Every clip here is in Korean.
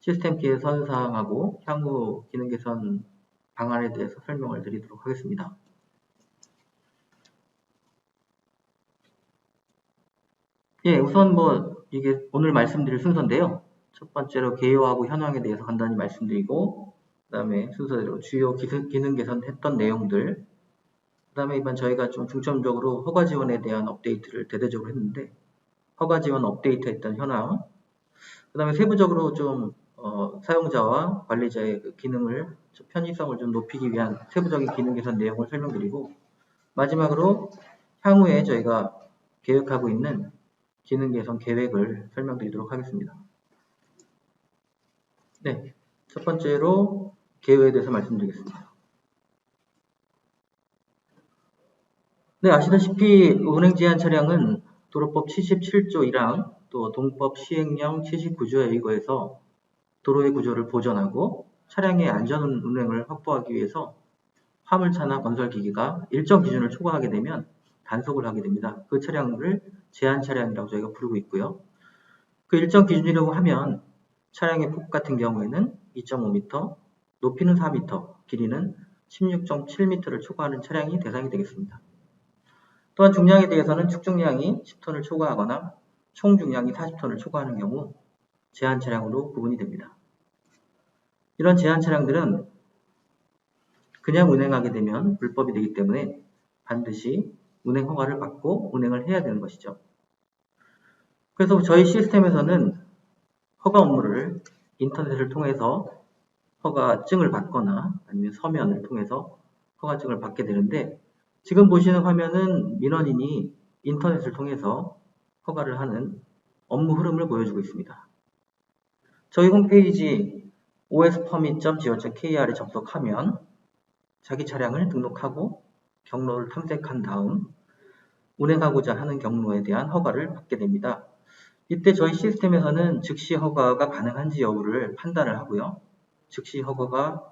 시스템 개선 사항하고 향후 기능 개선 방안에 대해서 설명을 드리도록 하겠습니다. 예, 우선 이게 오늘 말씀드릴 순서인데요. 첫 번째로 개요하고 현황에 대해서 간단히 말씀드리고, 그 다음에 순서대로 주요 기능 개선했던 내용들, 그 다음에 이번 저희가 좀 중점적으로 허가 지원에 대한 업데이트를 대대적으로 했는데, 허가 지원 업데이트 했던 현황, 그 다음에 세부적으로 좀 사용자와 관리자의 그 기능을 편의성을 좀 높이기 위한 세부적인 기능 개선 내용을 설명드리고, 마지막으로 향후에 저희가 계획하고 있는 기능 개선 계획을 설명드리도록 하겠습니다. 네, 첫 번째로 개요에 대해서 말씀드리겠습니다. 네, 아시다시피 운행 제한 차량은 도로법 77조 1항 또 동법 시행령 79조에 의거해서 도로의 구조를 보전하고 차량의 안전 운행을 확보하기 위해서 화물차나 건설기기가 일정 기준을 초과하게 되면 단속을 하게 됩니다. 그 차량을 제한 차량이라고 저희가 부르고 있고요. 그 일정 기준이라고 하면 차량의 폭 같은 경우에는 2.5m, 높이는 4m, 길이는 16.7m를 초과하는 차량이 대상이 되겠습니다. 또한 중량에 대해서는 축중량이 10톤을 초과하거나 총 중량이 40톤을 초과하는 경우 제한 차량으로 구분이 됩니다. 이런 제한 차량들은 그냥 운행하게 되면 불법이 되기 때문에 반드시 운행 허가를 받고 운행을 해야 되는 것이죠. 그래서 저희 시스템에서는 허가 업무를 인터넷을 통해서 허가증을 받거나 아니면 서면을 통해서 허가증을 받게 되는데, 지금 보시는 화면은 민원인이 인터넷을 통해서 허가를 하는 업무 흐름을 보여주고 있습니다. 저희 홈페이지 ospermit.go.kr에 접속하면 자기 차량을 등록하고 경로를 탐색한 다음 운행하고자 하는 경로에 대한 허가를 받게 됩니다. 이때 저희 시스템에서는 즉시 허가가 가능한지 여부를 판단을 하고요. 즉시 허가가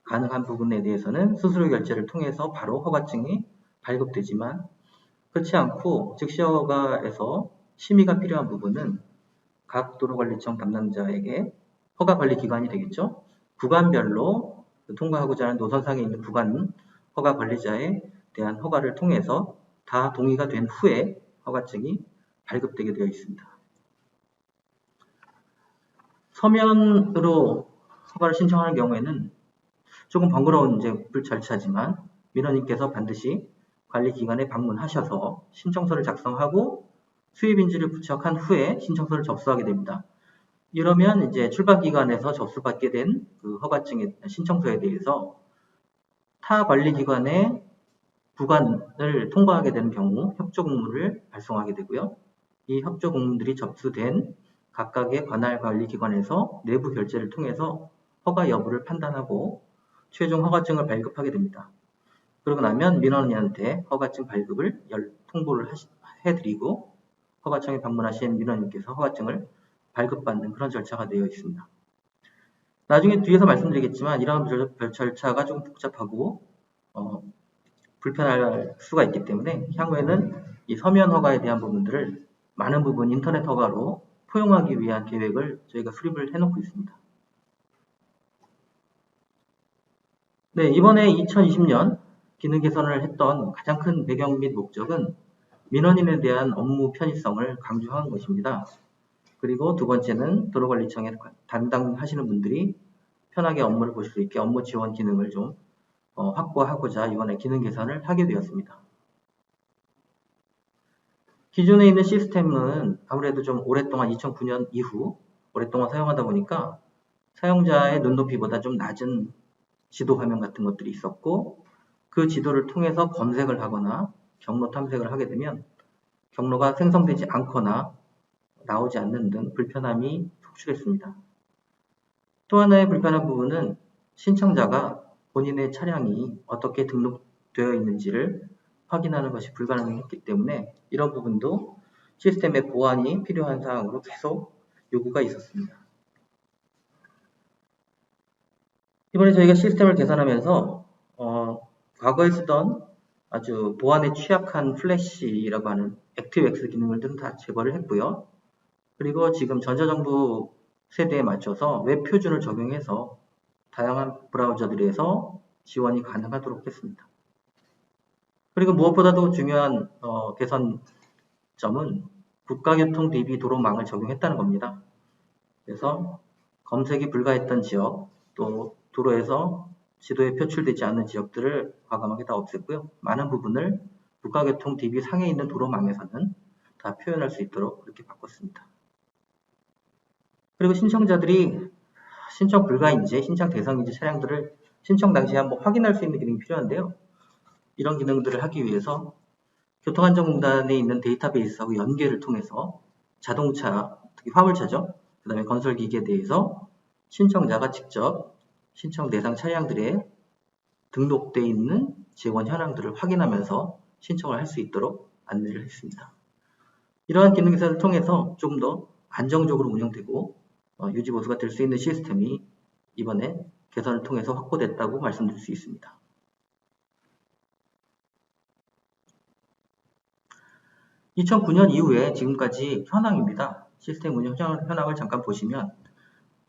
가능한 부분에 대해서는 수수료 결제를 통해서 바로 허가증이 발급되지만, 그렇지 않고 즉시 허가에서 심의가 필요한 부분은 각 도로관리청 담당자에게 허가관리기관이 되겠죠. 구간별로 통과하고자 하는 노선상에 있는 구간 허가관리자에 대한 허가를 통해서 다 동의가 된 후에 허가증이 발급되게 되어 있습니다. 서면으로 허가를 신청하는 경우에는 조금 번거로운 절차지만 민원인께서 반드시 관리기관에 방문하셔서 신청서를 작성하고 수입인지를 부착한 후에 신청서를 접수하게 됩니다. 이러면 이제 출발기관에서 접수받게 된 그 허가증의 신청서에 대해서 타 관리기관의 구간을 통과하게 되는 경우 협조공문을 발송하게 되고요. 이 협조공문들이 접수된 각각의 관할 관리기관에서 내부 결제를 통해서 허가 여부를 판단하고 최종 허가증을 발급하게 됩니다. 그러고 나면 민원인한테 허가증 발급을 통보를 해드리고 허가청에 방문하신 민원인께서 허가증을 발급받는 그런 절차가 되어 있습니다. 나중에 뒤에서 말씀드리겠지만 이러한 절차가 조금 복잡하고 불편할 수가 있기 때문에 향후에는 이 서면 허가에 대한 부분들을 많은 부분 인터넷 허가로 포용하기 위한 계획을 저희가 수립을 해놓고 있습니다. 네, 이번에 2020년 기능 개선을 했던 가장 큰 배경 및 목적은 민원인에 대한 업무 편의성을 강조하는 것입니다. 그리고 두 번째는 도로관리청에 담당하시는 분들이 편하게 업무를 보실 수 있게 업무 지원 기능을 좀 확보하고자 이번에 기능 개선을 하게 되었습니다. 기존에 있는 시스템은 아무래도 좀 오랫동안 2009년 이후 오랫동안 사용하다 보니까 사용자의 눈높이보다 좀 낮은 지도 화면 같은 것들이 있었고, 그 지도를 통해서 검색을 하거나 경로 탐색을 하게 되면 경로가 생성되지 않거나 나오지 않는 등 불편함이 속출했습니다. 또 하나의 불편한 부분은 신청자가 본인의 차량이 어떻게 등록되어 있는지를 확인하는 것이 불가능했기 때문에 이런 부분도 시스템의 보완이 필요한 사항으로 계속 요구가 있었습니다. 이번에 저희가 시스템을 개선하면서 과거에 쓰던 아주 보안에 취약한 플래시라고 하는 액티브엑스 기능들은 다 제거를 했고요. 그리고 지금 전자정부 세대에 맞춰서 웹 표준을 적용해서 다양한 브라우저들에서 지원이 가능하도록 했습니다. 그리고 무엇보다도 중요한 개선점은 국가교통 DB 도로망을 적용했다는 겁니다. 그래서 검색이 불가했던 지역, 또 도로에서 지도에 표출되지 않는 지역들을 과감하게 다 없앴고요. 많은 부분을 국가교통 DB 상에 있는 도로망에서는 다 표현할 수 있도록 그렇게 바꿨습니다. 그리고 신청자들이 신청 불가인지 신청 대상인지 차량들을 신청 당시에 한번 확인할 수 있는 기능이 필요한데요. 이런 기능들을 하기 위해서 교통안전공단에 있는 데이터베이스하고 연계를 통해서 자동차, 특히 화물차죠. 그 다음에 건설기기에 대해서 신청자가 직접 신청 대상 차량들에 등록되어 있는 지원 현황들을 확인하면서 신청을 할 수 있도록 안내를 했습니다. 이러한 기능 개선을 통해서 좀 더 안정적으로 운영되고 유지보수가 될 수 있는 시스템이 이번에 개선을 통해서 확보됐다고 말씀드릴 수 있습니다. 2009년 이후에 지금까지 현황입니다. 시스템 운영 현황을 잠깐 보시면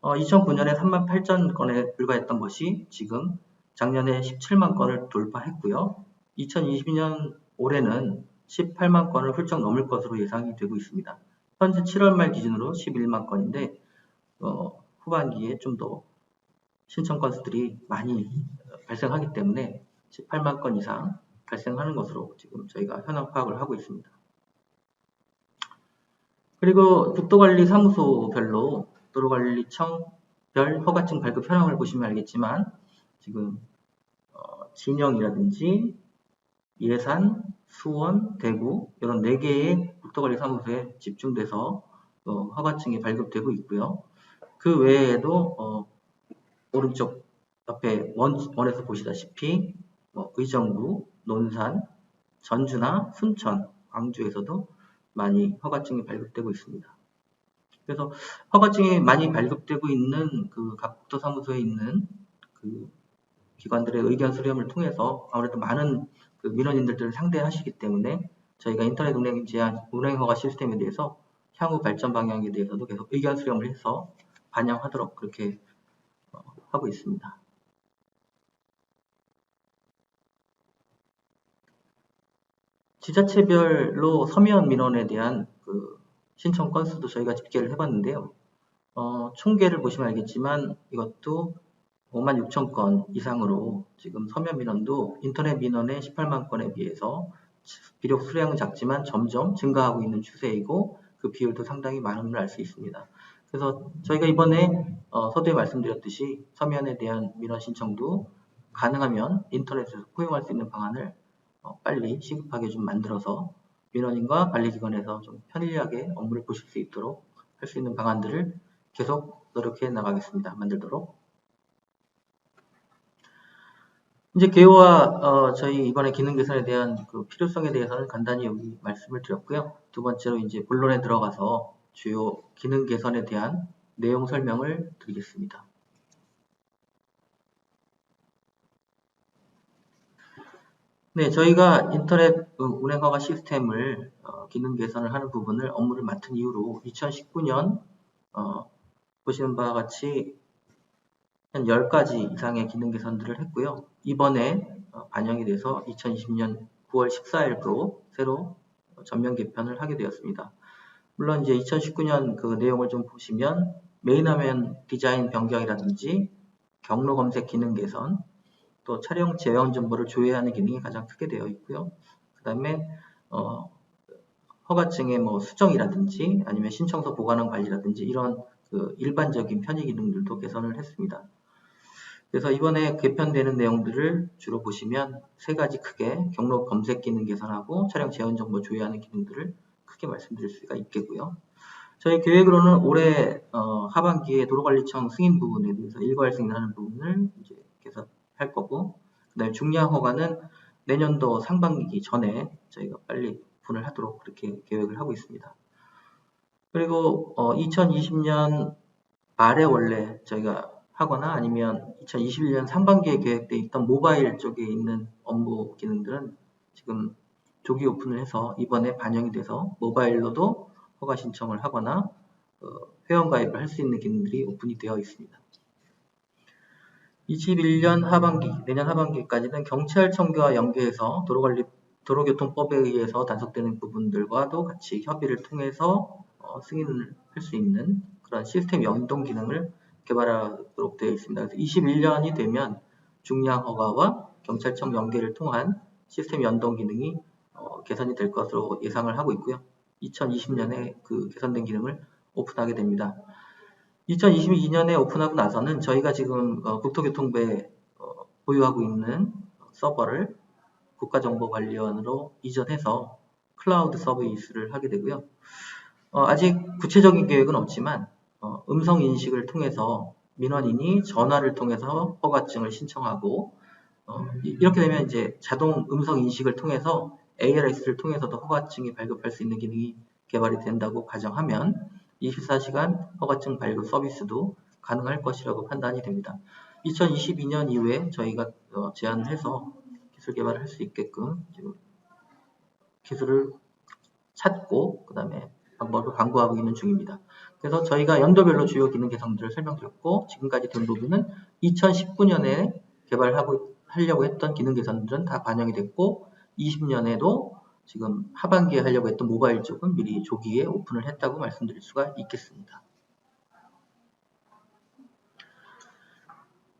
2009년에 38,000건에 불과했던 것이 지금 작년에 17만 건을 돌파했고요. 2022년 올해는 18만 건을 훌쩍 넘을 것으로 예상이 되고 있습니다. 현재 7월 말 기준으로 11만 건인데 후반기에 좀 더 신청 건수들이 많이 발생하기 때문에 18만 건 이상 발생하는 것으로 지금 저희가 현황 파악을 하고 있습니다. 그리고 국도관리사무소별로 도로관리청별 허가증 발급 현황을 보시면 알겠지만 지금 진영이라든지 예산, 수원, 대구 이런 4개의 국도관리사무소에 집중돼서 허가증이 발급되고 있고요. 그 외에도 오른쪽 옆에 원에서 보시다시피 의정부, 논산, 전주나 순천, 광주에서도 많이 허가증이 발급되고 있습니다. 그래서 허가증이 많이 발급되고 있는 그 각 국토사무소에 있는 그 기관들의 의견 수렴을 통해서 아무래도 많은 그 민원인들을 상대하시기 때문에 저희가 인터넷 운행 제한 운행 허가 시스템에 대해서 향후 발전 방향에 대해서도 계속 의견 수렴을 해서 반영하도록 그렇게 하고 있습니다. 지자체별로 서면 민원에 대한 그 신청 건수도 저희가 집계를 해봤는데요. 총계를 보시면 알겠지만 이것도 56,000건 이상으로 지금 서면 민원도 인터넷 민원의 18만 건에 비해서 비록 수량은 작지만 점점 증가하고 있는 추세이고 그 비율도 상당히 많음을 알 수 있습니다. 그래서 저희가 이번에 서두에 말씀드렸듯이 서면에 대한 민원 신청도 가능하면 인터넷에서 포용할 수 있는 방안을 빨리 시급하게 좀 만들어서 민원인과 관리기관에서 좀 편리하게 업무를 보실 수 있도록 할 수 있는 방안들을 계속 노력해 나가겠습니다. 만들도록. 이제 개요와 저희 이번에 기능 개선에 대한 그 필요성에 대해서는 간단히 여기 말씀을 드렸고요. 두 번째로 이제 본론에 들어가서 주요 기능 개선에 대한 내용 설명을 드리겠습니다. 네, 저희가 인터넷 운행허가 시스템을 기능 개선을 하는 부분을 업무를 맡은 이후로 2019년 보시는 바와 같이 한 10가지 이상의 기능 개선들을 했고요. 이번에 반영이 돼서 2020년 9월 14일부로 새로 전면 개편을 하게 되었습니다. 물론 이제 2019년 그 내용을 좀 보시면 메인 화면 디자인 변경이라든지 경로 검색 기능 개선, 또 차량 제외 정보를 조회하는 기능이 가장 크게 되어 있고요. 그 다음에 허가증의 뭐 수정이라든지 아니면 신청서 보관원 관리라든지 이런 그 일반적인 편의 기능들도 개선을 했습니다. 그래서 이번에 개편되는 내용들을 주로 보시면 3가지 크게 경로 검색 기능 개선하고 차량 제한 정보 조회하는 기능들을 크게 말씀드릴 수가 있겠고요. 저희 계획으로는 올해 하반기에 도로관리청 승인 부분에 대해서 일괄 승인하는 부분을 이제 개선할 거고, 그다음에 중량 허가는 내년도 상반기 전에 저희가 빨리 오픈을 하도록 그렇게 계획을 하고 있습니다. 그리고 2020년 말에 원래 저희가 하거나 아니면 2021년 상반기에 계획되어 있던 모바일 쪽에 있는 업무 기능들은 지금 조기 오픈을 해서 이번에 반영이 돼서 모바일로도 허가 신청을 하거나 회원가입을 할 수 있는 기능들이 오픈이 되어 있습니다. 21년 하반기, 내년 하반기까지는 경찰청과 연계해서 도로교통법에 의해서 단속되는 부분들과도 같이 협의를 통해서 승인을 할 수 있는 그런 시스템 연동 기능을 개발하도록 되어 있습니다. 그래서 21년이 되면 중량 허가와 경찰청 연계를 통한 시스템 연동 기능이 개선이 될 것으로 예상을 하고 있고요. 2020년에 그 개선된 기능을 오픈하게 됩니다. 2022년에 오픈하고 나서는 저희가 지금 국토교통부에 보유하고 있는 서버를 국가정보관리원으로 이전해서 클라우드 서비스를 하게 되고요. 아직 구체적인 계획은 없지만 음성 인식을 통해서 민원인이 전화를 통해서 허가증을 신청하고 이렇게 되면 이제 자동 음성 인식을 통해서 ALS를 통해서도 허가증이 발급할 수 있는 기능이 개발이 된다고 가정하면 24시간 허가증 발급 서비스도 가능할 것이라고 판단이 됩니다. 2022년 이후에 저희가 제안을 해서 기술 개발을 할 수 있게끔 지금 기술을 찾고 그 다음에 방법을 강구하고 있는 중입니다. 그래서 저희가 연도별로 주요 기능 개선들을 설명드렸고 지금까지 된 부분은 2019년에 하려고 했던 기능 개선들은 다 반영이 됐고 20년에도 지금 하반기에 하려고 했던 모바일 쪽은 미리 조기에 오픈을 했다고 말씀드릴 수가 있겠습니다.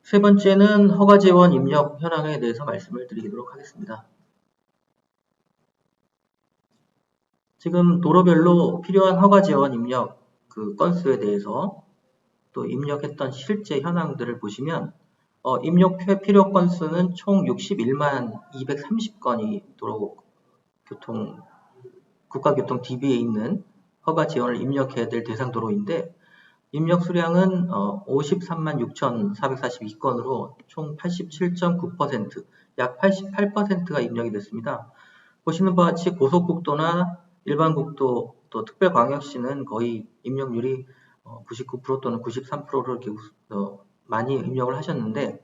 세 번째는 허가지원 입력 현황에 대해서 말씀을 드리도록 하겠습니다. 지금 도로별로 필요한 허가지원 입력 그 건수에 대해서 또 입력했던 실제 현황들을 보시면 입력 필요 건수는 총 61만 230건이 국가교통 DB에 있는 허가 지원을 입력해야 될 대상 도로인데 입력 수량은 53만 6,442건으로 총 87.9%, 약 88%가 입력이 됐습니다. 보시는 바와 같이 고속국도나 일반국도 또 특별광역시는 거의 입력률이 99% 또는 93%를 많이 입력을 하셨는데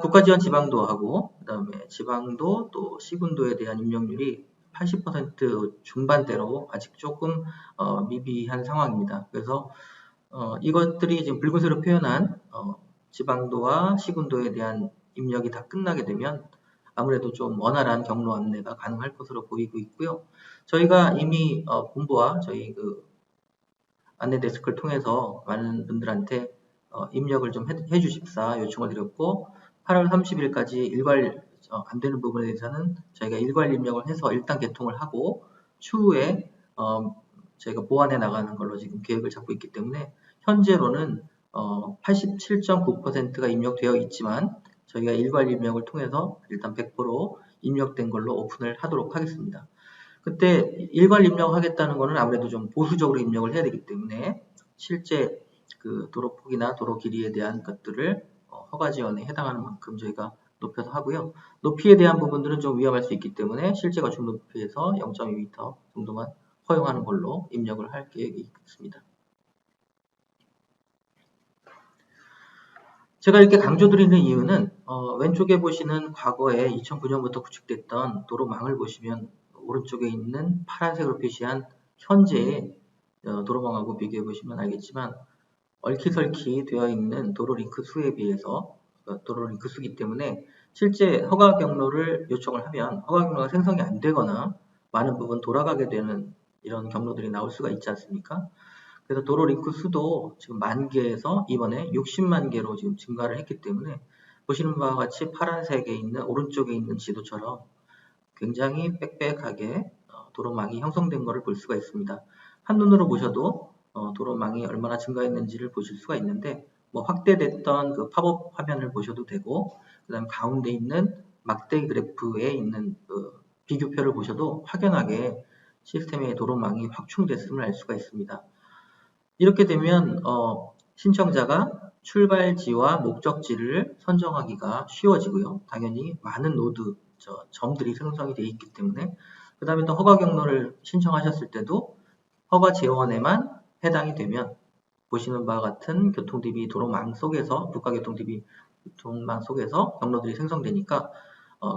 국가지원 지방도하고 그 다음에 지방도 또 시군도에 대한 입력률이 80% 중반대로 아직 조금 미비한 상황입니다. 그래서 이것들이 지금 붉은색으로 표현한 지방도와 시군도에 대한 입력이 다 끝나게 되면 아무래도 좀 원활한 경로 안내가 가능할 것으로 보이고 있고요. 저희가 이미 본부와 저희 그 안내 데스크를 통해서 많은 분들한테 입력을 좀 해주십사 요청을 드렸고 8월 30일까지 일괄 안 되는 부분에 대해서는 저희가 일괄 입력을 해서 일단 개통을 하고 추후에 저희가 보완해 나가는 걸로 지금 계획을 잡고 있기 때문에 현재로는 87.9%가 입력되어 있지만 저희가 일괄 입력을 통해서 일단 100% 입력된 걸로 오픈을 하도록 하겠습니다. 그때 일괄 입력하겠다는 것은 아무래도 좀 보수적으로 입력을 해야 되기 때문에 실제 그 도로 폭이나 도로 길이에 대한 것들을 허가 지원에 해당하는 만큼 저희가 높여서 하고요. 높이에 대한 부분들은 좀 위험할 수 있기 때문에 실제 건축 높이에서 0.2m 정도만 허용하는 걸로 입력을 할 계획이 있습니다. 제가 이렇게 강조드리는 이유는 왼쪽에 보시는 과거에 2009년부터 구축됐던 도로망을 보시면 오른쪽에 있는 파란색으로 표시한 현재의 도로망하고 비교해 보시면 알겠지만 얼키설키 되어 있는 도로 링크 수에 비해서 도로 링크 수기 때문에 실제 허가 경로를 요청을 하면 허가 경로가 생성이 안 되거나 많은 부분 돌아가게 되는 이런 경로들이 나올 수가 있지 않습니까? 그래서 도로 링크 수도 지금 10,000개에서 이번에 60만 개로 지금 증가를 했기 때문에 보시는 바와 같이 파란색에 있는 오른쪽에 있는 지도처럼 굉장히 빽빽하게 도로망이 형성된 것을 볼 수가 있습니다. 한눈으로 보셔도 도로망이 얼마나 증가했는지를 보실 수가 있는데 뭐 확대됐던 그 팝업 화면을 보셔도 되고 그 다음 가운데 있는 막대기 그래프에 있는 그 비교표를 보셔도 확연하게 시스템의 도로망이 확충됐음을 알 수가 있습니다. 이렇게 되면 신청자가 출발지와 목적지를 선정하기가 쉬워지고요. 당연히 많은 노드, 점들이 생성이 되어 있기 때문에 그 다음에 또 허가 경로를 신청하셨을 때도 허가 재원에만 해당이 되면 보시는 바와 같은 교통DB 도로망 속에서 국가교통DB 도로망 속에서 경로들이 생성되니까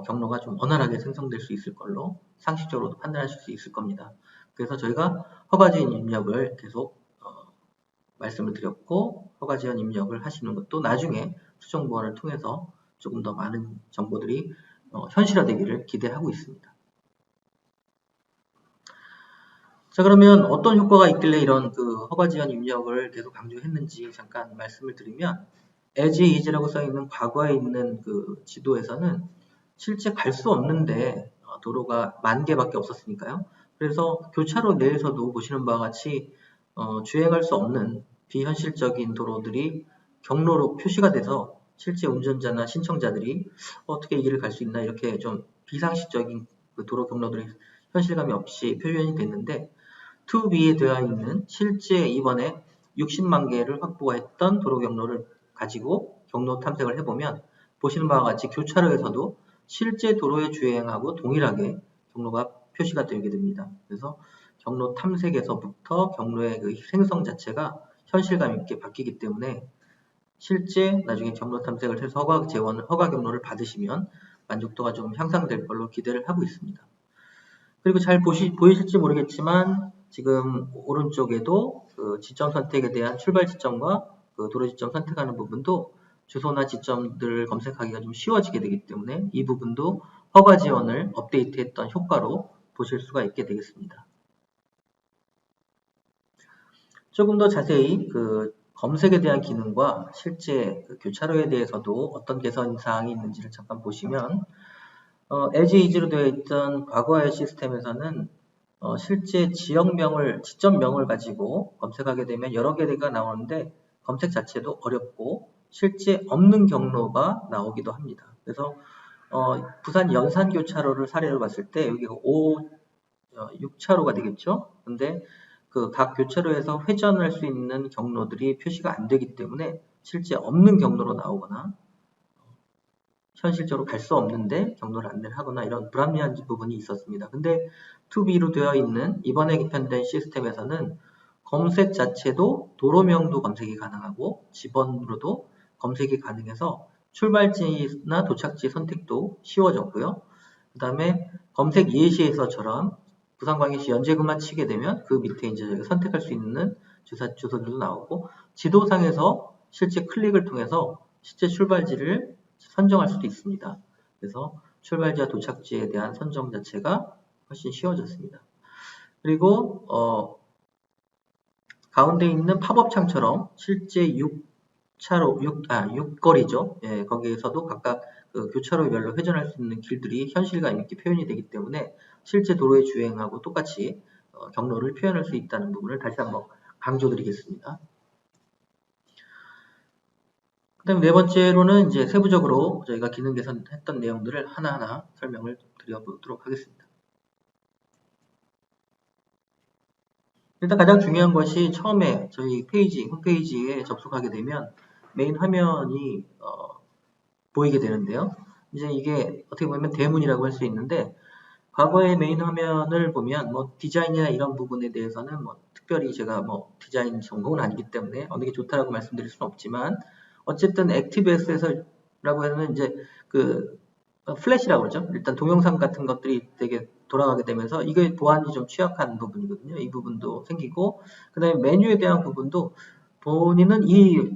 경로가 좀 원활하게 생성될 수 있을 걸로 상식적으로도 판단하실 수 있을 겁니다. 그래서 저희가 허가지원 입력을 계속 말씀을 드렸고, 허가지원 입력을 하시는 것도 나중에 수정보완을 통해서 조금 더 많은 정보들이 현실화되기를 기대하고 있습니다. 자, 그러면 어떤 효과가 있길래 이런 그 허가지원 입력을 계속 강조했는지 잠깐 말씀을 드리면, as is라고 써있는 과거에 있는 그 지도에서는 실제 갈 수 없는데 도로가 10,000개밖에 없었으니까요. 그래서 교차로 내에서도 보시는 바와 같이 주행할 수 없는 비현실적인 도로들이 경로로 표시가 돼서 실제 운전자나 신청자들이 어떻게 이 길을 갈 수 있나 이렇게 좀 비상식적인 그 도로 경로들이 현실감이 없이 표현이 됐는데, 2B에 되어 있는 실제 이번에 60만 개를 확보했던 도로 경로를 가지고 경로 탐색을 해보면 보시는 바와 같이 교차로에서도 실제 도로에 주행하고 동일하게 경로가 표시가 되게 됩니다. 그래서 경로 탐색에서부터 경로의 그 생성 자체가 현실감 있게 바뀌기 때문에 실제 나중에 경로 탐색을 해서 허가 경로를 받으시면 만족도가 좀 향상될 걸로 기대를 하고 있습니다. 그리고 잘 보이실지 모르겠지만 지금 오른쪽에도 그 지점 선택에 대한 출발 지점과 그 도로 지점 선택하는 부분도 주소나 지점들을 검색하기가 좀 쉬워지게 되기 때문에 이 부분도 허가 지원을 업데이트했던 효과로 보실 수가 있게 되겠습니다. 조금 더 자세히 그 검색에 대한 기능과 실제 그 교차로에 대해서도 어떤 개선 사항이 있는지를 잠깐 보시면, as is로 되어 있던 과거의 시스템에서는 실제 지점명을 가지고 검색하게 되면 여러 개가 나오는데 검색 자체도 어렵고 실제 없는 경로가 나오기도 합니다. 그래서 부산 연산교차로를 사례로 봤을 때 여기가 6차로가 되겠죠. 근데 그 각 교차로에서 회전할 수 있는 경로들이 표시가 안 되기 때문에 실제 없는 경로로 나오거나 현실적으로 갈 수 없는데 경로를 안내를 하거나 이런 불합리한 부분이 있었습니다. 근데 2B로 되어 있는 이번에 개편된 시스템에서는 검색 자체도 도로명도 검색이 가능하고 지번으로도 검색이 가능해서 출발지나 도착지 선택도 쉬워졌고요. 그 다음에 검색 예시에서처럼 부산광역시 연제구만 치게 되면 그 밑에 이제 선택할 수 있는 주소들도 나오고, 지도상에서 실제 클릭을 통해서 실제 출발지를 선정할 수도 있습니다. 그래서 출발지와 도착지에 대한 선정 자체가 훨씬 쉬워졌습니다. 그리고 가운데 있는 팝업 창처럼 실제 6거리죠. 예, 거기에서도 각각 그 교차로별로 회전할 수 있는 길들이 현실감 있게 표현이 되기 때문에 실제 도로에 주행하고 똑같이 경로를 표현할 수 있다는 부분을 다시 한번 강조드리겠습니다. 그 다음에 네 번째로는 이제 세부적으로 저희가 기능 개선했던 내용들을 하나하나 설명을 드려보도록 하겠습니다. 일단 가장 중요한 것이 처음에 저희 홈페이지에 접속하게 되면 메인 화면이 보이게 되는데요. 이제 이게 어떻게 보면 대문이라고 할 수 있는데, 과거의 메인 화면을 보면 뭐 디자인이나 이런 부분에 대해서는 뭐 특별히 제가 뭐 디자인 전공은 아니기 때문에 어느 게 좋다라고 말씀드릴 수는 없지만, 어쨌든 액티브S라고 하는 이제 그 플래시라고 그러죠. 일단 동영상 같은 것들이 되게 돌아가게 되면서 이게 보안이 좀 취약한 부분이거든요. 이 부분도 생기고, 그 다음에 메뉴에 대한 부분도 본인은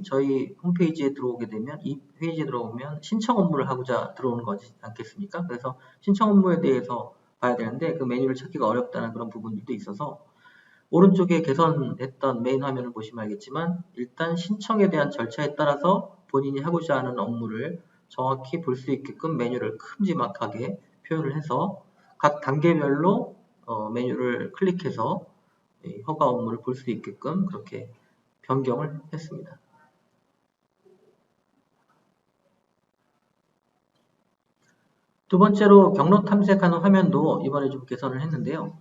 저희 홈페이지에 들어오게 되면, 이 페이지에 들어오면 신청 업무를 하고자 들어오는 거지 않겠습니까? 그래서 신청 업무에 대해서 봐야 되는데 그 메뉴를 찾기가 어렵다는 그런 부분들도 있어서, 오른쪽에 개선했던 메인 화면을 보시면 알겠지만 일단 신청에 대한 절차에 따라서 본인이 하고자 하는 업무를 정확히 볼 수 있게끔 메뉴를 큼지막하게 표현을 해서 각 단계별로 메뉴를 클릭해서 허가 업무를 볼 수 있게끔 그렇게 변경을 했습니다. 두 번째로 경로 탐색하는 화면도 이번에 좀 개선을 했는데요.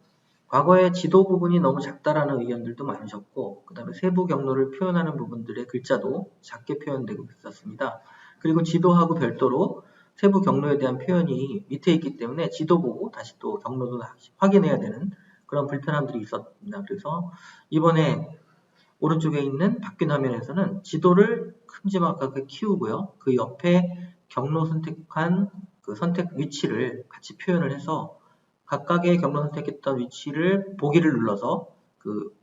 과거에 지도 부분이 너무 작다라는 의견들도 많으셨고, 그 다음에 세부 경로를 표현하는 부분들의 글자도 작게 표현되고 있었습니다. 그리고 지도하고 별도로 세부 경로에 대한 표현이 밑에 있기 때문에 지도 보고 다시 또 경로도 다시 확인해야 되는 그런 불편함들이 있었습니다. 그래서 이번에 오른쪽에 있는 바뀐 화면에서는 지도를 큼지막하게 키우고요. 그 옆에 경로 선택한 그 선택 위치를 같이 표현을 해서 각각의 경로 선택했던 위치를 보기를 눌러서 그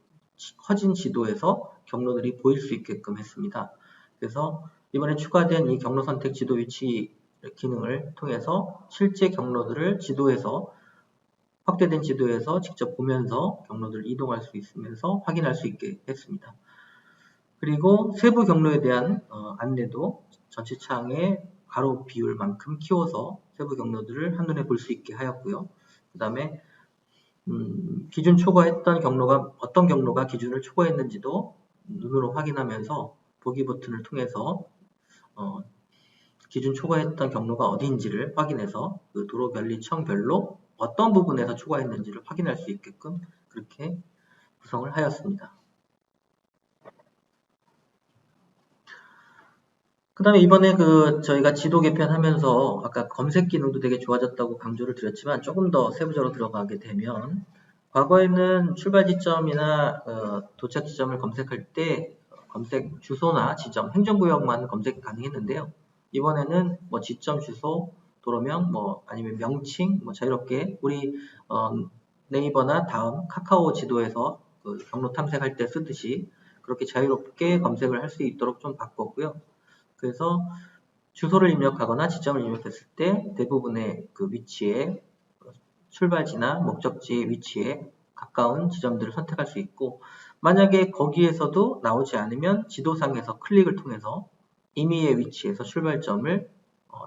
커진 지도에서 경로들이 보일 수 있게끔 했습니다. 그래서 이번에 추가된 이 경로 선택 지도 위치 기능을 통해서 실제 경로들을 지도에서 확대된 지도에서 직접 보면서 경로들을 이동할 수 있으면서 확인할 수 있게 했습니다. 그리고 세부 경로에 대한 안내도 전체 창의 가로 비율만큼 키워서 세부 경로들을 한눈에 볼 수 있게 하였고요. 그 다음에 기준 초과했던 경로가 어떤 경로가 기준을 초과했는지도 눈으로 확인하면서 보기 버튼을 통해서 기준 초과했던 경로가 어디인지를 확인해서 그 도로관리청별로 어떤 부분에서 초과했는지를 확인할 수 있게끔 그렇게 구성을 하였습니다. 그 다음에 이번에 저희가 지도 개편하면서 아까 검색 기능도 되게 좋아졌다고 강조를 드렸지만 조금 더 세부적으로 들어가게 되면 과거에는 출발 지점이나 도착 지점을 검색할 때 검색 주소나 지점, 행정구역만 검색 가능했는데요. 이번에는 뭐 지점 주소, 도로명, 뭐 아니면 명칭, 뭐 자유롭게 우리 네이버나 다음 카카오 지도에서 그 경로 탐색할 때 쓰듯이 그렇게 자유롭게 검색을 할 수 있도록 좀 바꿨고요. 그래서 주소를 입력하거나 지점을 입력했을 때 대부분의 그 위치에 출발지나 목적지 위치에 가까운 지점들을 선택할 수 있고 만약에 거기에서도 나오지 않으면 지도상에서 클릭을 통해서 임의의 위치에서 출발점을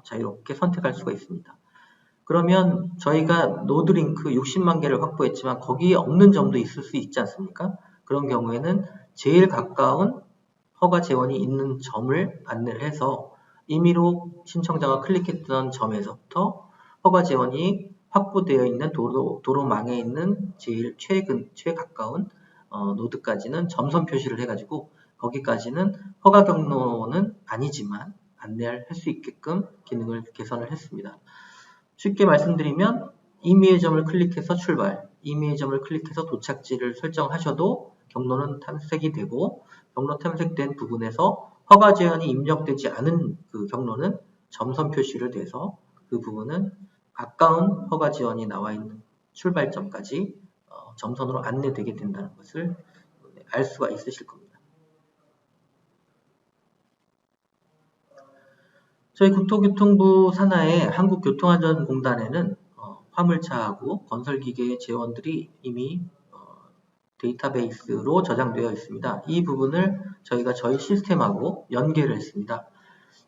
자유롭게 선택할 수가 있습니다. 그러면 저희가 노드링크 60만 개를 확보했지만 거기에 없는 점도 있을 수 있지 않습니까? 그런 경우에는 제일 가까운 허가 재원이 있는 점을 안내를 해서 임의로 신청자가 클릭했던 점에서부터 허가 재원이 확보되어 있는 도로망에 있는 제일 최가까운 노드까지는 점선 표시를 해가지고 거기까지는 허가 경로는 아니지만 안내할 수 있게끔 기능을 개선을 했습니다. 쉽게 말씀드리면 임의의 점을 클릭해서 출발, 임의의 점을 클릭해서 도착지를 설정하셔도 경로는 탐색이 되고 경로 탐색된 부분에서 허가 제한이 입력되지 않은 그 경로는 점선 표시를 돼서 그 부분은 가까운 허가 지원이 나와 있는 출발점까지 점선으로 안내되게 된다는 것을 알 수가 있으실 겁니다. 저희 국토교통부 산하의 한국교통안전공단에는 화물차하고 건설기계 재원들이 이미 데이터베이스로 저장되어 있습니다. 이 부분을 저희가 저희 시스템하고 연계를 했습니다.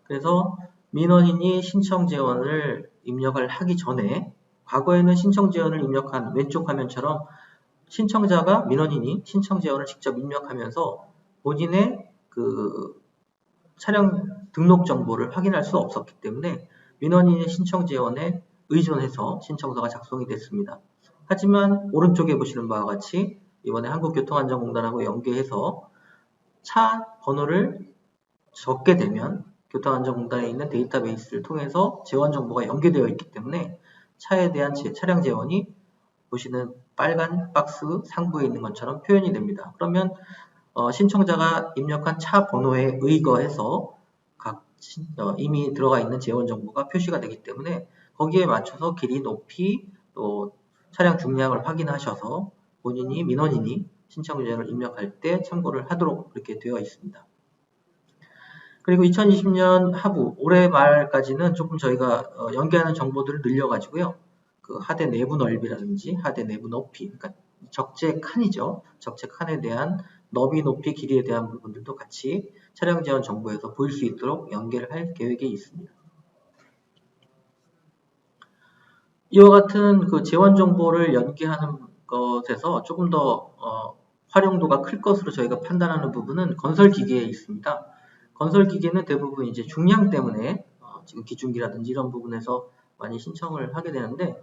그래서 민원인이 신청 재원을 입력을 하기 전에 과거에는 신청 재원을 입력한 왼쪽 화면처럼 신청자가 민원인이 신청 재원을 직접 입력하면서 본인의 그 차량 등록 정보를 확인할 수 없었기 때문에 민원인의 신청 재원에 의존해서 신청서가 작성이 됐습니다. 하지만 오른쪽에 보시는 바와 같이 이번에 한국교통안전공단하고 연계해서 차 번호를 적게 되면 교통안전공단에 있는 데이터베이스를 통해서 재원 정보가 연계되어 있기 때문에 차에 대한 차량 재원이 보시는 빨간 박스 상부에 있는 것처럼 표현이 됩니다. 그러면 신청자가 입력한 차 번호에 의거해서 이미 들어가 있는 재원 정보가 표시가 되기 때문에 거기에 맞춰서 길이, 높이, 또 차량 중량을 확인하셔서 본인이 민원인이 신청 재원을 입력할 때 참고를 하도록 그렇게 되어 있습니다. 그리고 2020년 하부 올해 말까지는 조금 저희가 연계하는 정보들을 늘려가지고요. 그 하대 내부 넓이라든지 하대 내부 높이, 그러니까 적재 칸이죠. 적재 칸에 대한 너비, 높이, 길이에 대한 부분들도 같이 차량 재원 정보에서 보일 수 있도록 연계를 할 계획이 있습니다. 이와 같은 그 재원 정보를 연계하는 것에서 조금 더 활용도가 클 것으로 저희가 판단하는 부분은 건설 기계에 있습니다. 건설 기계는 대부분 이제 중량 때문에 지금 기중기라든지 이런 부분에서 많이 신청을 하게 되는데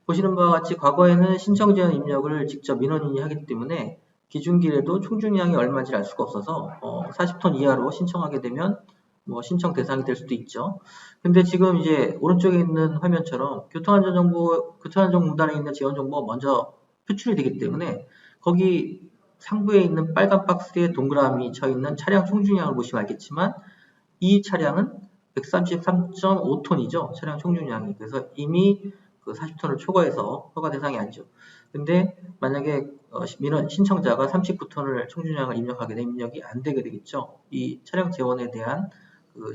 보시는 바와 같이 과거에는 신청 제한 입력을 직접 민원인이 하기 때문에 기중기에도 총중량이 얼마인지 알 수가 없어서 40톤 이하로 신청하게 되면 뭐 신청 대상이 될 수도 있죠. 근데 지금 이제 오른쪽에 있는 화면처럼 교통안전공단에 있는 재원 정보가 먼저 표출이 되기 때문에 거기 상부에 있는 빨간 박스에 동그라미 쳐 있는 차량 총중량을 보시면 알겠지만 이 차량은 133.5톤이죠. 차량 총중량이. 그래서 이미 그 40톤을 초과해서 허가 대상이 아니죠. 근데 만약에 민원 신청자가 39톤을 총준량을 입력하게 되면 입력이 안 되게 되겠죠. 이 차량 재원에 대한 그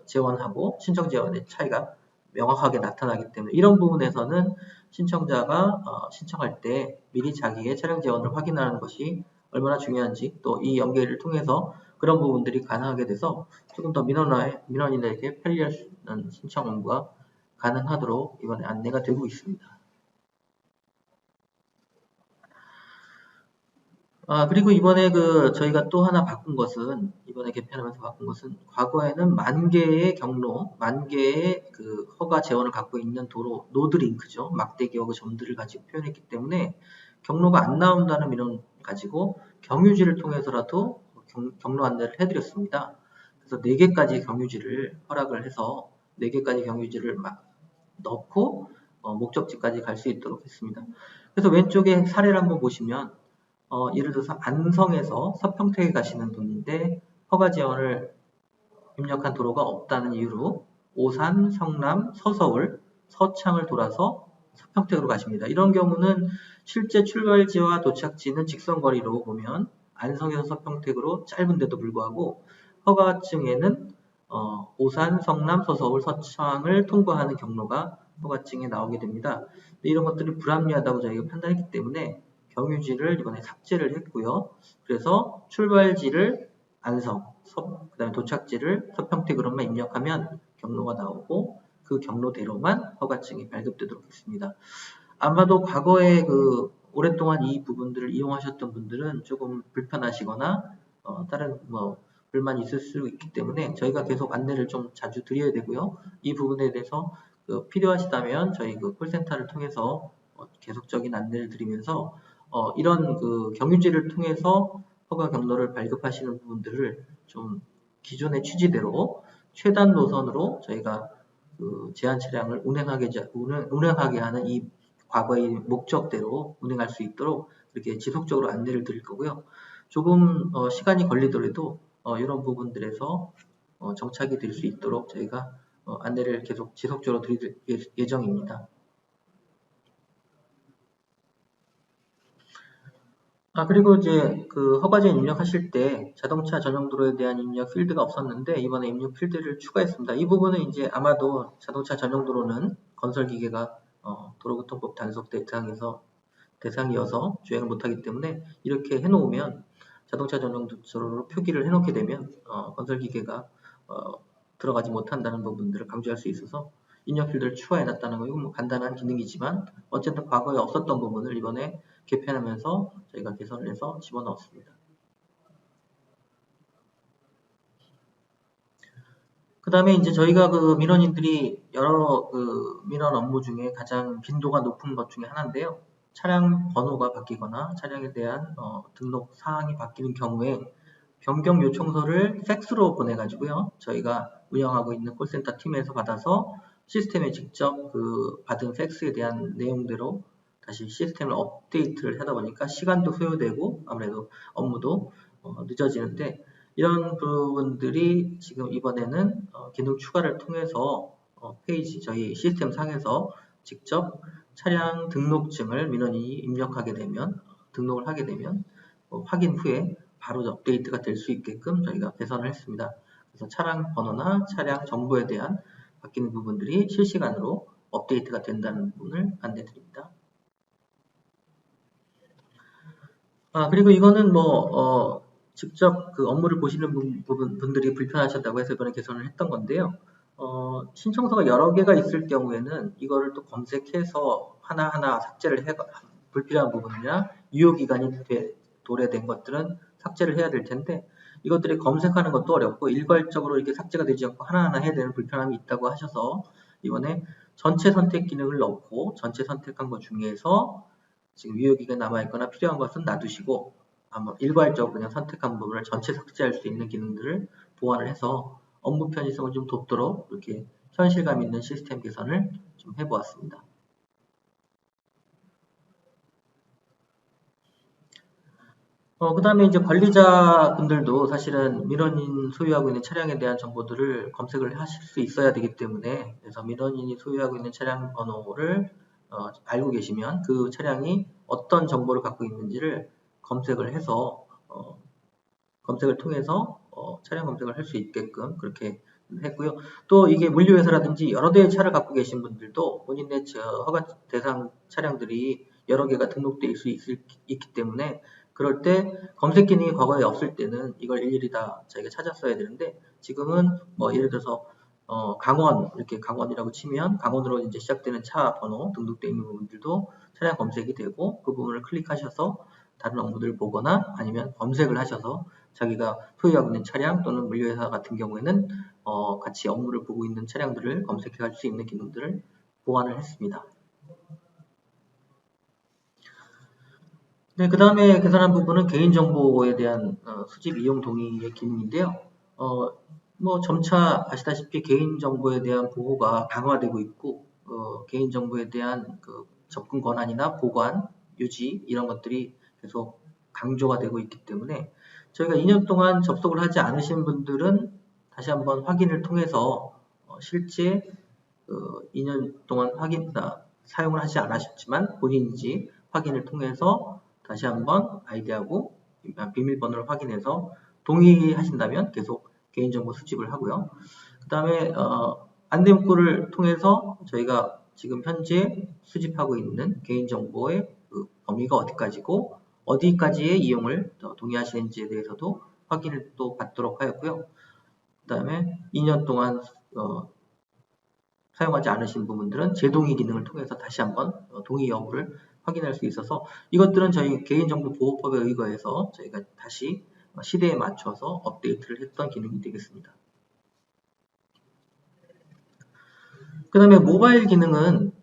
재원하고 신청 재원의 차이가 명확하게 나타나기 때문에 이런 부분에서는 신청자가 신청할 때 미리 자기의 차량 재원을 확인하는 것이 얼마나 중요한지 또 이 연계를 통해서 그런 부분들이 가능하게 돼서 조금 더 민원인에게 편리할 수 있는 신청 업무가 가능하도록 이번에 안내가 되고 있습니다. 그리고 이번에 저희가 또 하나 바꾼 것은, 이번에 개편하면서 바꾼 것은, 과거에는 만 개의 경로, 만 개의 허가 재원을 갖고 있는 도로, 노드링크죠. 막대기하고 점들을 가지고 표현했기 때문에 경로가 안 나온다는 민원 가지고 경유지를 통해서라도 경로 안내를 해드렸습니다. 그래서 4개까지 경유지를 허락을 해서 4개까지 경유지를 막 넣고 목적지까지 갈 수 있도록 했습니다. 그래서 왼쪽에 사례를 한번 보시면 예를 들어서 안성에서 서평택에 가시는 분인데 허가 지원을 입력한 도로가 없다는 이유로 오산, 성남, 서서울, 서창을 돌아서 서평택으로 가십니다. 이런 경우는 실제 출발지와 도착지는 직선거리로 보면 안성에서 서평택으로 짧은데도 불구하고 허가증에는 오산, 성남, 서서울, 서창을 통과하는 경로가 허가증에 나오게 됩니다. 이런 것들이 불합리하다고 저희가 판단했기 때문에 경유지를 이번에 삭제를 했고요. 그래서 출발지를 안성, 그 다음에 도착지를 서평택으로만 입력하면 경로가 나오고 그 경로대로만 허가증이 발급되도록 했습니다. 아마도 과거에 오랫동안 이 부분들을 이용하셨던 분들은 조금 불편하시거나 다른 불만이 있을 수 있기 때문에 저희가 계속 안내를 좀 자주 드려야 되고요. 이 부분에 대해서 필요하시다면 저희 콜센터를 통해서 계속적인 안내를 드리면서 이런 경유지를 통해서 허가 경로를 발급하시는 부분들을 좀 기존의 취지대로 최단 노선으로 저희가 제한 차량을 운행하게 하는 이 과거의 목적대로 운행할 수 있도록 이렇게 지속적으로 안내를 드릴 거고요. 조금 시간이 걸리더라도 이런 부분들에서 정착이 될 수 있도록 저희가 안내를 계속 지속적으로 드릴 예정입니다. 그리고 이제 허가제 입력하실 때 자동차 전용 도로에 대한 입력 필드가 없었는데 이번에 입력 필드를 추가했습니다. 이 부분은 이제 아마도 자동차 전용 도로는 건설기계가 도로교통법 단속 대상이어서 주행을 못하기 때문에 이렇게 해놓으면 자동차 전용 도로로 표기를 해놓게 되면 건설기계가 들어가지 못한다는 부분들을 강조할 수 있어서 입력 필드를 추가해놨다는 거. 이건 간단한 기능이지만 어쨌든 과거에 없었던 부분을 이번에 개편하면서 저희가 개선을 해서 집어넣었습니다. 그 다음에 이제 저희가 민원인들이 여러 민원 업무 중에 가장 빈도가 높은 것 중에 하나인데요. 차량 번호가 바뀌거나 차량에 대한 등록 사항이 바뀌는 경우에 변경 요청서를 팩스로 보내가지고요. 저희가 운영하고 있는 콜센터 팀에서 받아서 시스템에 직접 받은 팩스에 대한 내용대로 다시 시스템을 업데이트를 하다 보니까 시간도 소요되고 아무래도 업무도 늦어지는데 이런 부분들이 지금 이번에는 기능 추가를 통해서 페이지 저희 시스템 상에서 직접 차량 등록증을 민원인이 입력하게 되면 등록을 하게 되면 확인 후에 바로 업데이트가 될 수 있게끔 저희가 개선을 했습니다. 그래서 차량 번호나 차량 정보에 대한 바뀌는 부분들이 실시간으로 업데이트가 된다는 부분을 안내드립니다. 그리고 이거는 직접 업무를 보시는 분들이 불편하셨다고 해서 이번에 개선을 했던 건데요. 신청서가 여러 개가 있을 경우에는 이거를 또 검색해서 하나하나 삭제를 불필요한 부분이나 유효기간이 도래된 것들은 삭제를 해야 될 텐데 이것들이 검색하는 것도 어렵고 일괄적으로 이렇게 삭제가 되지 않고 하나하나 해야 되는 불편함이 있다고 하셔서 이번에 전체 선택 기능을 넣고 전체 선택한 것 중에서 지금 유효기간 남아있거나 필요한 것은 놔두시고 일괄적으로 그냥 선택한 부분을 전체 삭제할 수 있는 기능들을 보완을 해서 업무 편의성을 좀 돕도록 이렇게 현실감 있는 시스템 개선을 좀 해보았습니다. 그 다음에 이제 관리자 분들도 사실은 민원인 소유하고 있는 차량에 대한 정보들을 검색을 하실 수 있어야 되기 때문에 그래서 민원인이 소유하고 있는 차량 번호를 알고 계시면 그 차량이 어떤 정보를 갖고 있는지를 검색을 해서 검색을 통해서 차량 검색을 할 수 있게끔 그렇게 했고요. 또 이게 물류회사라든지 여러 대의 차를 갖고 계신 분들도 본인의 허가 대상 차량들이 여러 개가 등록되어 있기 때문에 그럴 때 검색 기능이 과거에 없을 때는 이걸 일일이 다 저희가 찾았어야 되는데 지금은 뭐 예를 들어서 강원 이렇게 강원이라고 치면 강원으로 이제 시작되는 차 번호 등록되어 있는 부분들도 차량 검색이 되고 그 부분을 클릭하셔서 다른 업무들을 보거나 아니면 검색을 하셔서 자기가 소유하고 있는 차량 또는 물류회사 같은 경우에는 같이 업무를 보고 있는 차량들을 검색해 갈 수 있는 기능들을 보완을 했습니다. 네, 그 다음에 개선한 부분은 개인정보에 대한 수집 이용 동의의 기능인데요. 뭐 점차 아시다시피 개인정보에 대한 보호가 강화되고 있고 개인정보에 대한 그 접근 권한이나 보관, 유지 이런 것들이 계속 강조가 되고 있기 때문에 저희가 2년 동안 접속을 하지 않으신 분들은 다시 한번 확인을 통해서 실제 2년 동안 사용을 하지 않으셨지만 본인인지 확인을 통해서 다시 한번 아이디하고 비밀번호를 확인해서 동의하신다면 계속 개인정보 수집을 하고요. 그 다음에 안내문구를 통해서 저희가 지금 현재 수집하고 있는 개인정보의 그 범위가 어디까지고 어디까지의 이용을 동의하시는지에 대해서도 확인을 또 받도록 하였고요. 그 다음에 2년 동안 사용하지 않으신 부분들은 재동의 기능을 통해서 다시 한번 동의 여부를 확인할 수 있어서 이것들은 저희 개인정보보호법에 의거해서 저희가 다시 시대에 맞춰서 업데이트를 했던 기능이 되겠습니다. 그 다음에 모바일 기능은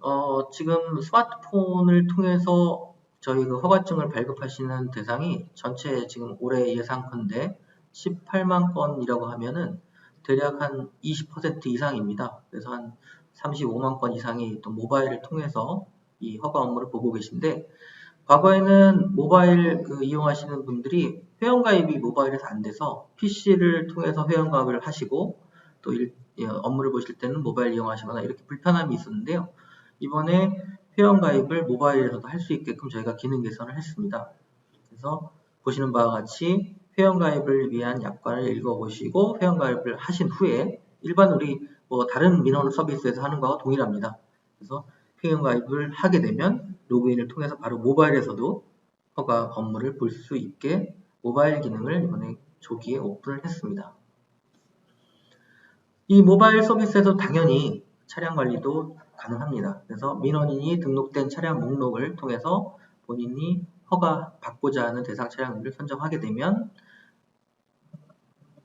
지금 스마트폰을 통해서 저희 그 허가증을 발급하시는 대상이 전체 지금 올해 예상컨대 18만 건이라고 하면은 대략 한 20% 이상입니다. 그래서 한 35만 건 이상이 또 모바일을 통해서 이 허가 업무를 보고 계신데 과거에는 모바일 이용하시는 분들이 회원가입이 모바일에서 안 돼서 PC를 통해서 회원가입을 하시고 또 업무를 보실 때는 모바일 이용하시거나 이렇게 불편함이 있었는데요. 이번에 회원가입을 모바일에서도 할 수 있게끔 저희가 기능 개선을 했습니다. 그래서 보시는 바와 같이 회원가입을 위한 약관을 읽어보시고 회원가입을 하신 후에 일반 우리 뭐 다른 민원 서비스에서 하는 거와 동일합니다. 그래서 회원가입을 하게 되면 로그인을 통해서 바로 모바일에서도 허가 업무를 볼 수 있게 모바일 기능을 이번에 조기에 오픈을 했습니다. 이 모바일 서비스에서 당연히 차량 관리도 가능합니다. 그래서 민원인이 등록된 차량 목록을 통해서 본인이 허가 받고자 하는 대상 차량들을 선정하게 되면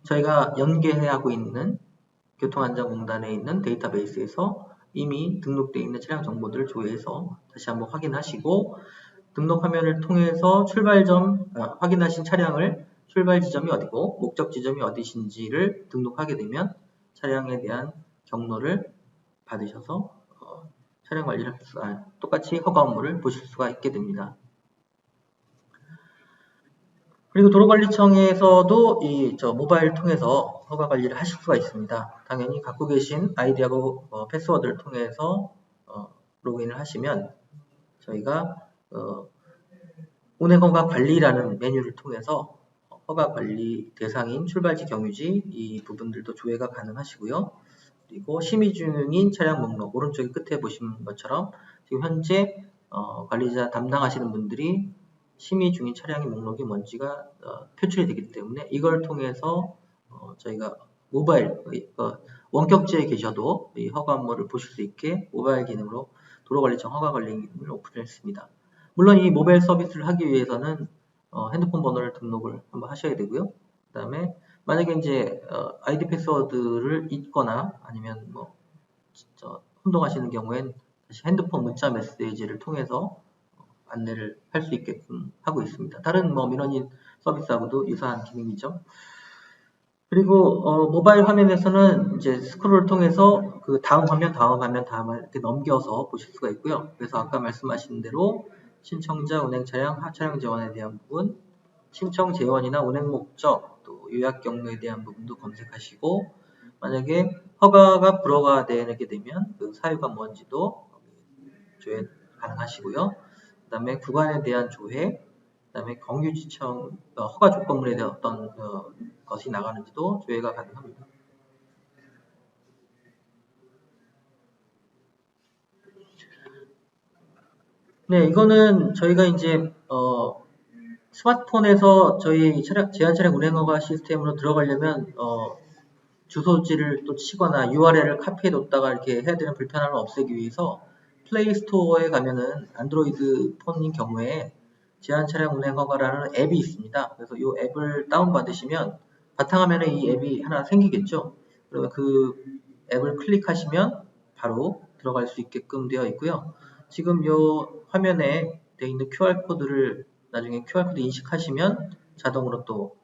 저희가 연계해야 하고 있는 교통안전공단에 있는 데이터베이스에서 이미 등록되어 있는 차량 정보들을 조회해서 다시 한번 확인하시고 등록 화면을 통해서 확인하신 차량을 출발 지점이 어디고 목적 지점이 어디신지를 등록하게 되면 차량에 대한 경로를 받으셔서 차량 관리를 똑같이 허가 업무를 보실 수가 있게 됩니다. 그리고 도로관리청에서도 모바일 통해서 허가 관리를 하실 수가 있습니다. 당연히 갖고 계신 아이디하고 패스워드를 통해서 로그인을 하시면 저희가 운행허가 관리라는 메뉴를 통해서 허가 관리 대상인 출발지 경유지 이 부분들도 조회가 가능하시고요. 그리고 심의 중인 차량 목록 오른쪽 끝에 보시는 것처럼 지금 현재 관리자 담당하시는 분들이 심의 중인 차량의 목록이 뭔지가 표출이 되기 때문에 이걸 통해서 저희가 모바일 원격지에 계셔도 이 허가 업무를 보실 수 있게 모바일 기능으로 도로관리청 허가 관리 기능을 오픈했습니다. 물론 이 모바일 서비스를 하기 위해서는 핸드폰 번호를 등록을 한번 하셔야 되고요. 그 다음에 만약에 이제 아이디 패스워드를 잊거나 아니면 뭐 혼동하시는 경우엔 다시 핸드폰 문자 메시지를 통해서 안내를 할 수 있게끔 하고 있습니다. 다른 민원인 서비스하고도 유사한 기능이죠. 그리고 모바일 화면에서는 이제 스크롤을 통해서 그 다음 화면 이렇게 넘겨서 보실 수가 있고요. 그래서 아까 말씀하신 대로 신청자 운행 차량 하차량 재원에 대한 부분, 신청 재원이나 운행 목적, 또 요약 경로에 대한 부분도 검색하시고 만약에 허가가 불허가 되게 되면 그 사유가 뭔지도 가능하시고요. 그 다음에 구간에 대한 조회, 그 다음에 공유지청 허가 조건물에 대한 어떤 것이 나가는지도 조회가 가능합니다. 네, 이거는 저희가 이제 스마트폰에서 저희 제한 차량 운행허가 시스템으로 들어가려면 주소지를 또 치거나 URL을 카피해 뒀다가 이렇게 해야 되는 불편함을 없애기 위해서 플레이 스토어에 가면은 안드로이드 폰인 경우에 제한 차량 운행 허가라는 앱이 있습니다. 그래서 이 앱을 다운받으시면 바탕화면에 이 앱이 하나 생기겠죠. 그러면 그 앱을 클릭하시면 바로 들어갈 수 있게끔 되어 있고요. 지금 이 화면에 되어 있는 QR코드를 나중에 QR코드 인식하시면 자동으로 또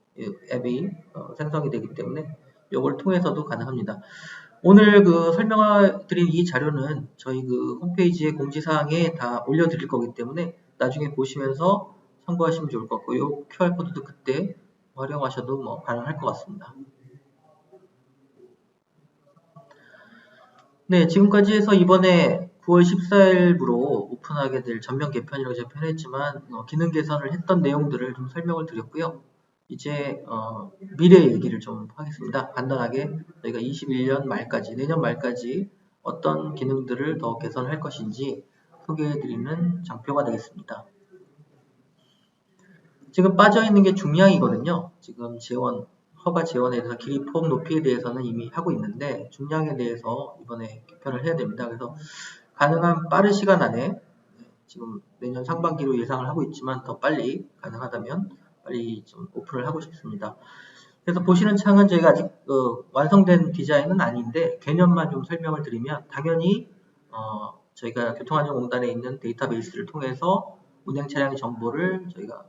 앱이 생성이 되기 때문에 이걸 통해서도 가능합니다. 오늘 그 설명드린 이 자료는 저희 그 홈페이지에 공지사항에 다 올려드릴 거기 때문에 나중에 보시면서 참고하시면 좋을 것 같고, 이 QR코드도 그때 활용하셔도 뭐 가능할 것 같습니다. 네, 지금까지 해서 이번에 9월 14일부로 오픈하게 될 전면 개편이라고 제가 표현했지만 기능 개선을 했던 내용들을 좀 설명을 드렸고요. 이제 미래 얘기를 좀 하겠습니다. 간단하게 저희가 21년 말까지, 내년 말까지 어떤 기능들을 더 개선할 것인지 소개해드리는 장표가 되겠습니다. 지금 빠져있는 게 중량이거든요. 지금 허가 지원에 대해서 길이, 폭, 높이에 대해서는 이미 하고 있는데 중량에 대해서 이번에 개편을 해야 됩니다. 그래서 가능한 빠른 시간 안에 지금 내년 상반기로 예상을 하고 있지만 더 빨리 가능하다면 빨리 좀 오픈을 하고 싶습니다. 그래서 보시는 창은 저희가 아직 완성된 디자인은 아닌데 개념만 좀 설명을 드리면 당연히 저희가 교통안전공단에 있는 데이터베이스를 통해서 운행 차량의 정보를 저희가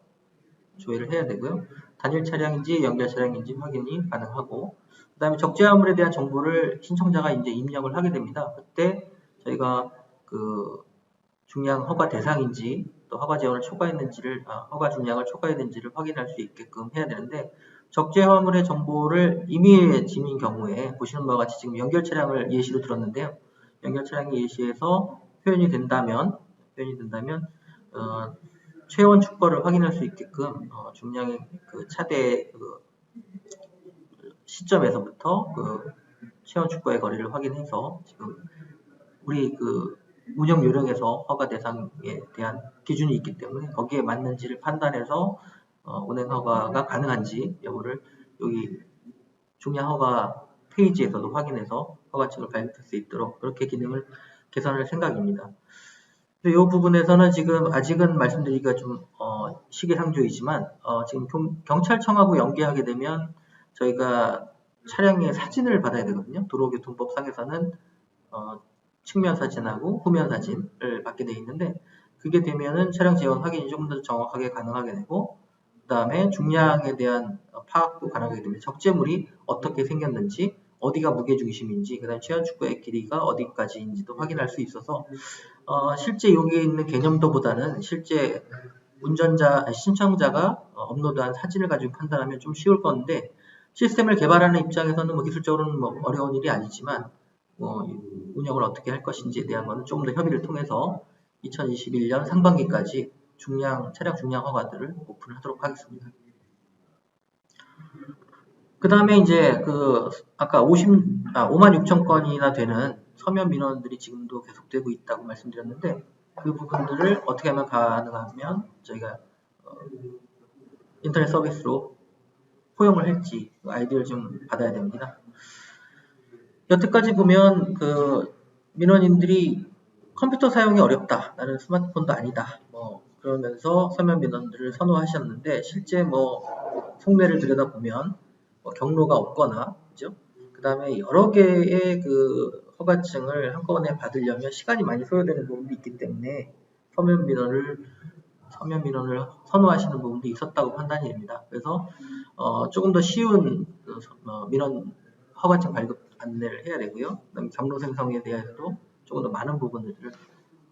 조회를 해야 되고요. 단일 차량인지 연결 차량인지 확인이 가능하고 그 다음에 적재 화물에 대한 정보를 신청자가 이제 입력을 하게 됩니다. 그때 저희가 그 중량 허가 대상인지 또 허가 지원을 초과했는지를 허가 중량을 초과했는지를 확인할 수 있게끔 해야 되는데 적재 화물의 정보를 임의진인 경우에 보시는 바와 같이 지금 연결 차량을 예시로 들었는데요. 연결 차량이 예시에서 표현이 된다면 체온 축거를 확인할 수 있게끔 중량의 그 차대 시점에서부터 그 체온 축거의 거리를 확인해서 지금 우리 그 운영 요령에서 허가 대상에 대한 기준이 있기 때문에 거기에 맞는지를 판단해서 운행 허가가 가능한지 여부를 여기 중량 허가 페이지에서도 확인해서 허가증을 발급할 수 있도록 그렇게 기능을 개선할 생각입니다. 이 부분에서는 지금 아직은 말씀드리기가 좀 시기상조이지만 지금 경찰청하고 연계하게 되면 저희가 차량의 사진을 받아야 되거든요. 도로교통법상에서는 측면 사진하고 후면 사진을 받게 되어 있는데 그게 되면은 차량 지원 확인이 조금 더 정확하게 가능하게 되고 그 다음에 중량에 대한 파악도 가능하게 됩니다. 적재물이 어떻게 생겼는지 어디가 무게중심인지 그 다음에 체온 축구의 길이가 어디까지인지도 확인할 수 있어서 실제 여기에 있는 개념도보다는 실제 신청자가 업로드한 사진을 가지고 판단하면 좀 쉬울 건데 시스템을 개발하는 입장에서는 뭐 기술적으로는 뭐 어려운 일이 아니지만 운영을 어떻게 할 것인지에 대한 것은 조금 더 협의를 통해서 2021년 상반기까지 차량 중량 허가들을 오픈하도록 하겠습니다. 그 다음에 이제 아까 56,000건이나 되는 서면 민원들이 지금도 계속되고 있다고 말씀드렸는데 그 부분들을 어떻게 하면 가능하면 저희가 인터넷 서비스로 포용을 할지 아이디어를 좀 받아야 됩니다. 여태까지 보면 민원인들이 컴퓨터 사용이 어렵다. 나는 스마트폰도 아니다. 그러면서 서면 민원들을 선호하셨는데 실제 속내를 들여다보면 경로가 없거나 그죠? 그 다음에 여러 개의 허가증을 한꺼번에 받으려면 시간이 많이 소요되는 부분도 있기 때문에 서면 민원을 선호하시는 부분도 있었다고 판단이 됩니다. 그래서 조금 더 쉬운 민원 허가증 발급 안내를 해야 되고요. 그다음에 경로 생성에 대해서도 조금 더 많은 부분들을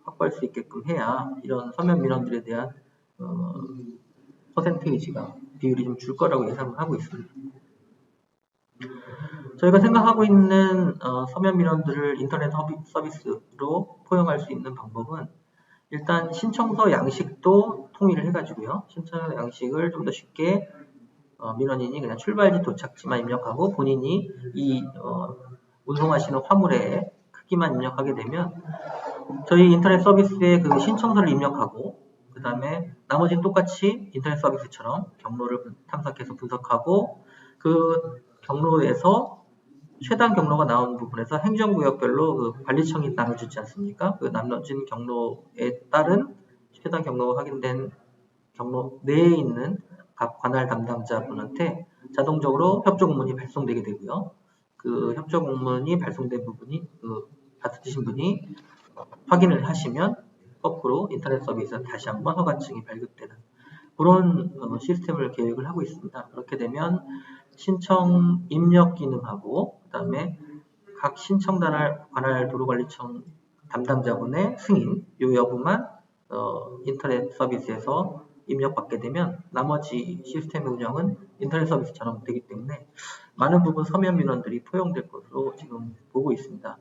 확보할 수 있게끔 해야 이런 서면 민원들에 대한 퍼센테이지가 비율이 좀 줄 거라고 예상을 하고 있습니다. 저희가 생각하고 있는 서면 민원들을 인터넷 서비스로 포용할 수 있는 방법은 일단 신청서 양식도 통일을 해가지고요. 신청서 양식을 좀 더 쉽게 민원인이 그냥 출발지 도착지만 입력하고 본인이 이 운송하시는 화물의 크기만 입력하게 되면 저희 인터넷 서비스에 그 신청서를 입력하고 그 다음에 나머지 똑같이 인터넷 서비스처럼 경로를 탐색해서 분석하고 그 경로에서 최단 경로가 나온 부분에서 행정구역별로 그 관리청이 나눠주지 않습니까? 그 나눠진 경로에 따른 최단 경로가 확인된 경로 내에 있는 각 관할 담당자분한테 자동적으로 협조 공문이 발송되게 되고요. 그 협조 공문이 발송된 부분이 받으신 분이 확인을 하시면 거꾸로 인터넷 서비스에서 다시 한번 허가증이 발급되는 그런 시스템을 계획을 하고 있습니다. 그렇게 되면 신청 입력 기능하고 그 다음에 각 신청 관할 도로관리청 담당자분의 승인 요 여부만 인터넷 서비스에서 입력받게 되면 나머지 시스템 운영은 인터넷 서비스처럼 되기 때문에 많은 부분 서면 민원들이 포용될 것으로 지금 보고 있습니다.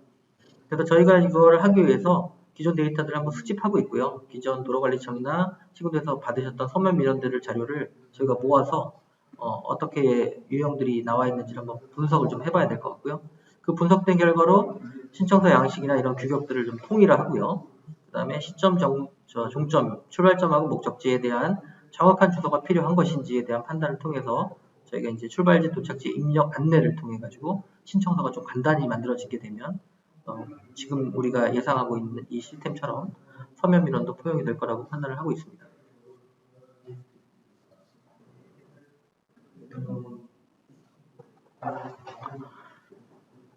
그래서 저희가 이걸 하기 위해서 기존 데이터들을 한번 수집하고 있고요. 기존 도로관리청이나 시군에서 받으셨던 서면 민원들을 자료를 저희가 모아서 어떻게 유형들이 나와 있는지를 한번 분석을 좀 해봐야 될 것 같고요. 그 분석된 결과로 신청서 양식이나 이런 규격들을 좀 통일을 하고요. 그 다음에 시점, 종점, 출발점하고 목적지에 대한 정확한 주소가 필요한 것인지에 대한 판단을 통해서 저희가 이제 출발지, 도착지 입력 안내를 통해 가지고 신청서가 좀 간단히 만들어지게 되면 지금 우리가 예상하고 있는 이 시스템처럼 서면 민원도 포용이 될 거라고 판단을 하고 있습니다.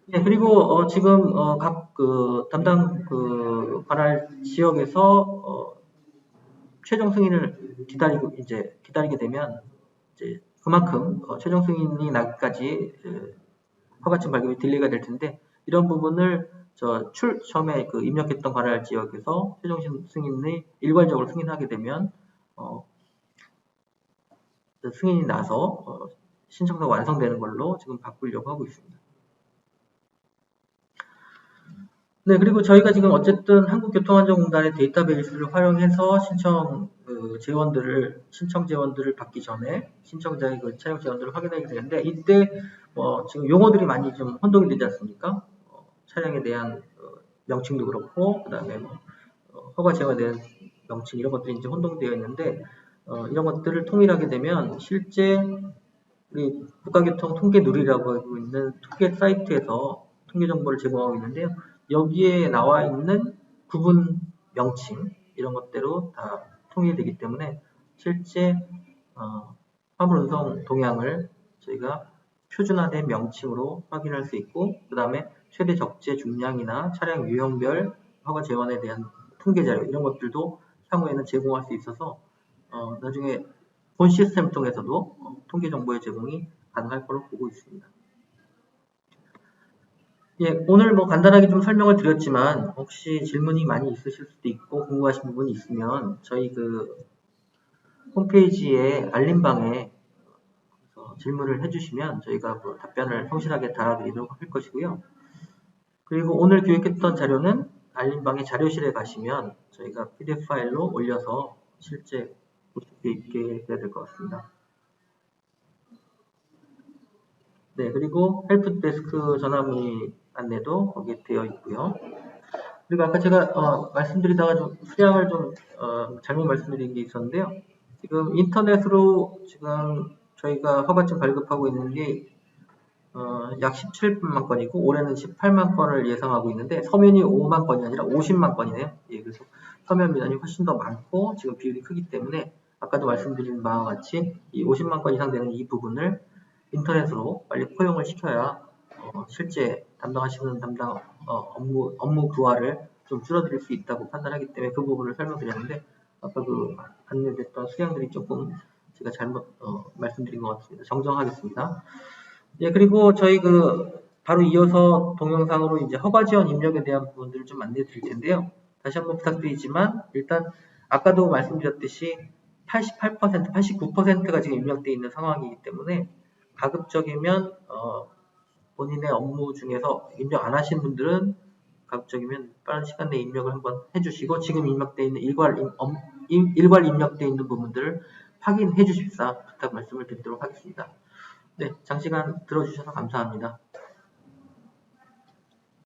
네, 그리고 지금 각 담당 관할 지역에서 최종 승인을 기다리게 되면 이제 그만큼 최종 승인이 나기까지 허가증 발급이 딜레이가 될 텐데 이런 부분을 처음에 입력했던 관할 지역에서 최종 승인이 일괄적으로 승인하게 되면 승인이 나서 신청서가 완성되는 걸로 지금 바꾸려고 하고 있습니다. 네, 그리고 저희가 지금 어쨌든 한국교통안전공단의 데이터베이스를 활용해서 신청 재원들을 받기 전에 신청자의 그 차량 재원들을 확인하게 되는데 이때 지금 용어들이 많이 좀 혼동이 되지 않습니까? 차량에 대한 명칭도 그렇고 그 다음에 허가 재원에 대한 명칭 이런 것들이 이제 혼동되어 있는데 이런 것들을 통일하게 되면 실제 우리 국가교통 통계 누리라고 하고 있는 통계 사이트에서 통계 정보를 제공하고 있는데요. 여기에 나와 있는 구분 명칭 이런 것대로 다 통일되기 때문에 실제 화물 운송 동향을 저희가 표준화된 명칭으로 확인할 수 있고 그 다음에 최대 적재 중량이나 차량 유형별 허가 재원에 대한 통계 자료 이런 것들도 향후에는 제공할 수 있어서 나중에 본 시스템을 통해서도 통계 정보의 제공이 가능할 거로 보고 있습니다. 예, 오늘 간단하게 좀 설명을 드렸지만 혹시 질문이 많이 있으실 수도 있고 궁금하신 부분이 있으면 저희 홈페이지에 알림방에 질문을 해주시면 저희가 답변을 성실하게 달아드리도록 할 것이고요. 그리고 오늘 교육했던 자료는 알림방의 자료실에 가시면 저희가 PDF 파일로 올려서 실제 보실 수 있게 해야 될 것 같습니다. 네, 그리고 헬프데스크 전화문의 안내도 거기에 되어 있고요. 그리고 아까 제가 말씀드리다가 좀 수량을 좀 잘못 말씀드린 게 있었는데요. 지금 인터넷으로 지금 저희가 허가증 발급하고 있는 게 약 17만 건이고 올해는 18만 건을 예상하고 있는데 서면이 5만 건이 아니라 50만 건이네요. 예, 그래서 서면 민원이 훨씬 더 많고 지금 비율이 크기 때문에 아까도 말씀드린 바와 같이 이 50만 건 이상 되는 이 부분을 인터넷으로 빨리 포용을 시켜야 실제 담당하시는 업무 부하를 좀 줄어들 수 있다고 판단하기 때문에 그 부분을 설명드렸는데 아까 안내됐던 수량들이 조금 제가 잘못 말씀드린 것 같습니다. 정정하겠습니다. 예, 그리고 저희 바로 이어서 동영상으로 이제 허가 지원 입력에 대한 부분들을 좀 안내 드릴 텐데요. 다시 한번 부탁드리지만 일단 아까도 말씀드렸듯이 88%, 89%가 지금 입력되어 있는 상황이기 때문에 가급적이면 본인의 업무 중에서 입력 안 하신 분들은 가급적이면 빠른 시간 내에 입력을 한번 해주시고 지금 입력되어 있는 일괄 입력되어 있는 부분들을 확인해 주십사 부탁 말씀을 드리도록 하겠습니다. 네, 장시간 들어주셔서 감사합니다.